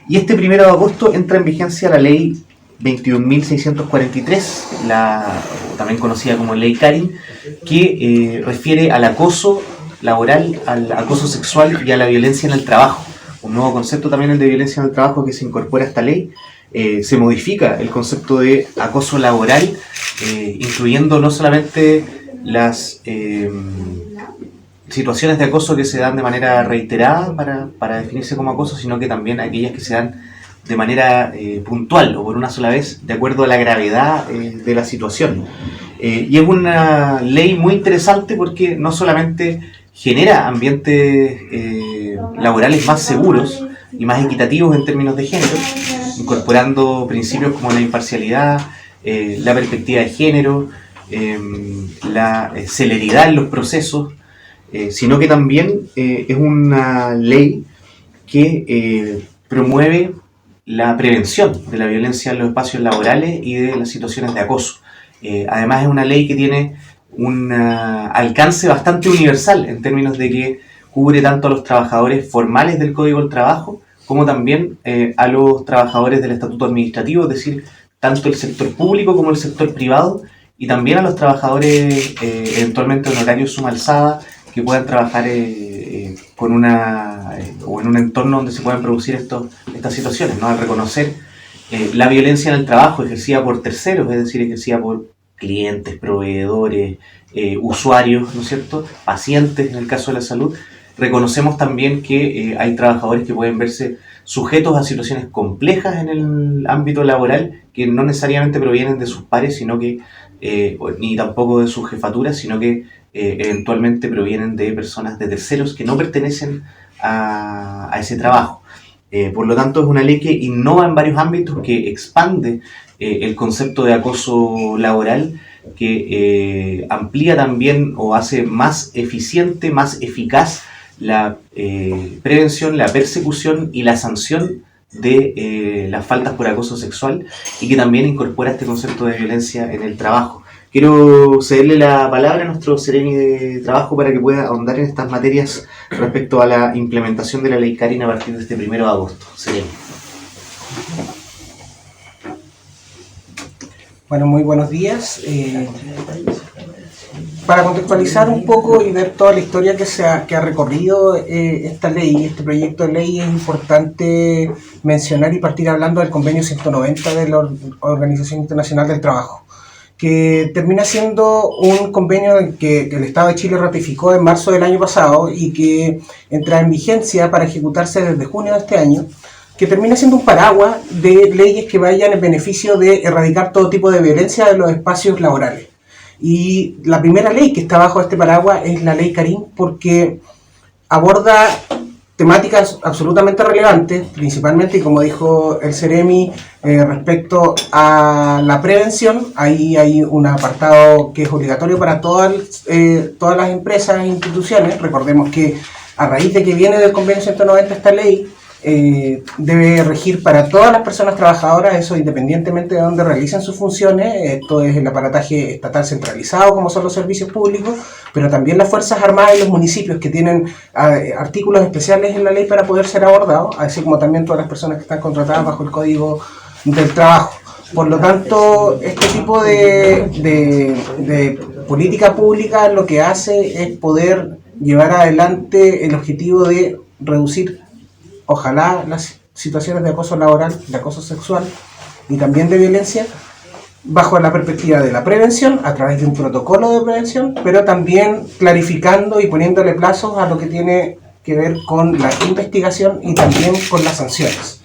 Y este 1 de agosto entra en vigencia la ley 21.643, también conocida como ley Carin, que refiere al acoso laboral, al acoso sexual y a la violencia en el trabajo. Un nuevo concepto también el de violencia en el trabajo que se incorpora a esta ley. Se modifica el concepto de acoso laboral, incluyendo no solamente las situaciones de acoso que se dan de manera reiterada para definirse como acoso, sino que también aquellas que se dan de manera puntual o por una sola vez, de acuerdo a la gravedad de la situación. Y es una ley muy interesante porque no solamente genera ambientes laborales más seguros y más equitativos en términos de género, incorporando principios como la imparcialidad, la perspectiva de género, la celeridad en los procesos, sino que también es una ley que promueve la prevención de la violencia en los espacios laborales y de las situaciones de acoso. Además es una ley que tiene un alcance bastante universal en términos de que cubre tanto a los trabajadores formales del Código del Trabajo como también a los trabajadores del Estatuto Administrativo, es decir, tanto el sector público como el sector privado, y también a los trabajadores eventualmente en horario suma alzada que puedan trabajar con o en un entorno donde se puedan producir estas situaciones, ¿no? Al reconocer la violencia en el trabajo ejercida por terceros, es decir, ejercida por clientes, proveedores, usuarios, ¿no es cierto?, pacientes en el caso de la salud, reconocemos también que hay trabajadores que pueden verse sujetos a situaciones complejas en el ámbito laboral que no necesariamente provienen de sus pares, sino que ni tampoco de sus jefaturas, sino que eventualmente provienen de personas de terceros que no pertenecen a ese trabajo. Por lo tanto, es una ley que innova en varios ámbitos, que expande el concepto de acoso laboral, que amplía también o hace más eficiente, más eficaz la prevención, la persecución y la sanción de las faltas por acoso sexual, y que también incorpora este concepto de violencia en el trabajo. Quiero cederle la palabra a nuestro Seremi de Trabajo para que pueda ahondar en estas materias respecto a la implementación de la ley Carin a partir de este 1 de agosto. Seremi. Bueno, muy buenos días. Para contextualizar un poco y ver toda la historia que ha recorrido esta ley, este proyecto de ley, es importante mencionar y partir hablando del convenio 190 de la Organización Internacional del Trabajo, que termina siendo un convenio que el Estado de Chile ratificó en marzo del año pasado y que entra en vigencia para ejecutarse desde junio de este año, que termina siendo un paraguas de leyes que vayan en beneficio de erradicar todo tipo de violencia en los espacios laborales. Y la primera ley que está bajo este paraguas es la ley Carin, porque aborda temáticas absolutamente relevantes, principalmente, y como dijo el Seremi, respecto a la prevención. Ahí hay un apartado que es obligatorio para todas las empresas e instituciones. Recordemos que a raíz de que viene del convenio 190 esta ley, debe regir para todas las personas trabajadoras, eso independientemente de dónde realicen sus funciones. Esto es el aparataje estatal centralizado, como son los servicios públicos, pero también las Fuerzas Armadas y los municipios, que tienen artículos especiales en la ley para poder ser abordados, así como también todas las personas que están contratadas bajo el Código del Trabajo. Por lo tanto, este tipo de política pública lo que hace es poder llevar adelante el objetivo de reducir, ojalá, las situaciones de acoso laboral, de acoso sexual y también de violencia, bajo la perspectiva de la prevención, a través de un protocolo de prevención, pero también clarificando y poniéndole plazos a lo que tiene que ver con la investigación y también con las sanciones.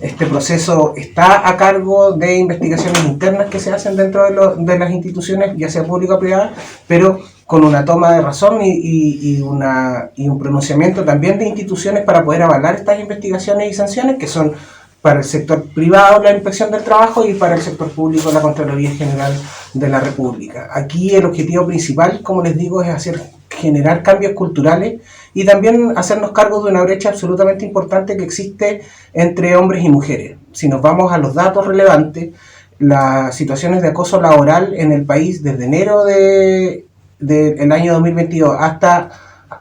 Este proceso está a cargo de investigaciones internas que se hacen dentro de las instituciones, ya sea pública o privada, pero con una toma de razón y un pronunciamiento también de instituciones para poder avalar estas investigaciones y sanciones, que son para el sector privado la Inspección del Trabajo y para el sector público la Contraloría General de la República. Aquí el objetivo principal, como les digo, es generar cambios culturales y también hacernos cargo de una brecha absolutamente importante que existe entre hombres y mujeres. Si nos vamos a los datos relevantes, las situaciones de acoso laboral en el país desde enero del año 2022 hasta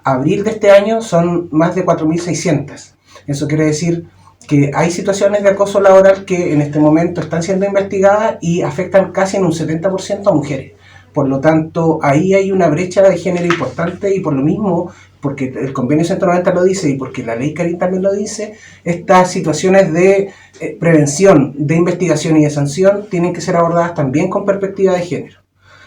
abril de este año son más de 4.600. Eso quiere decir que hay situaciones de acoso laboral que en este momento están siendo investigadas y afectan casi en un 70% a mujeres. Por lo tanto, ahí hay una brecha de género importante y por lo mismo, porque el convenio 190 lo dice y porque la ley Carín también lo dice, estas situaciones de prevención, de investigación y de sanción tienen que ser abordadas también con perspectiva de género.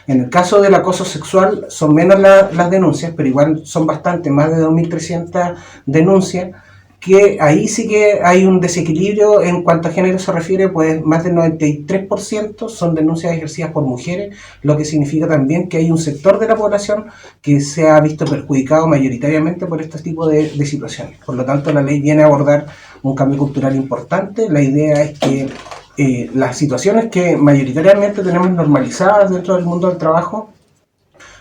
En el caso del acoso sexual son menos las denuncias, pero igual son bastante, más de 2.300 denuncias, que ahí sí que hay un desequilibrio en cuanto a género se refiere, pues más del 93% son denuncias ejercidas por mujeres, lo que significa también que hay un sector de la población que se ha visto perjudicado mayoritariamente por este tipo de situaciones. Por lo tanto, la ley viene a abordar un cambio cultural importante. La idea es que las situaciones que mayoritariamente tenemos normalizadas dentro del mundo del trabajo,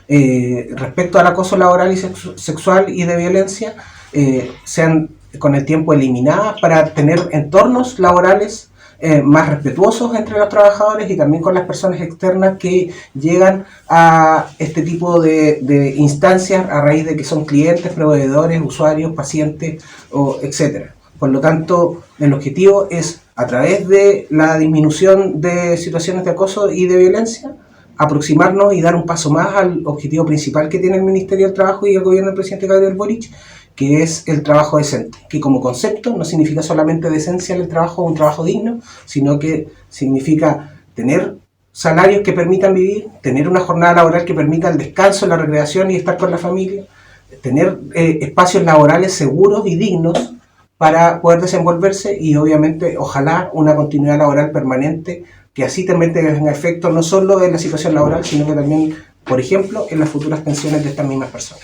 respecto al acoso laboral y sexual y de violencia, sean con el tiempo eliminadas para tener entornos laborales más respetuosos entre los trabajadores y también con las personas externas que llegan a este tipo de instancias a raíz de que son clientes, proveedores, usuarios, pacientes, etc. Por lo tanto, el objetivo es, a través de la disminución de situaciones de acoso y de violencia, aproximarnos y dar un paso más al objetivo principal que tiene el Ministerio del Trabajo y el gobierno del presidente Gabriel Boric, que es el trabajo decente, que como concepto no significa solamente decencia en el trabajo o un trabajo digno, sino que significa tener salarios que permitan vivir, tener una jornada laboral que permita el descanso, la recreación y estar con la familia, tener espacios laborales seguros y dignos para poder desenvolverse y obviamente ojalá una continuidad laboral permanente que así también tenga efecto no solo en la situación laboral, sino que también, por ejemplo, en las futuras pensiones de estas mismas personas.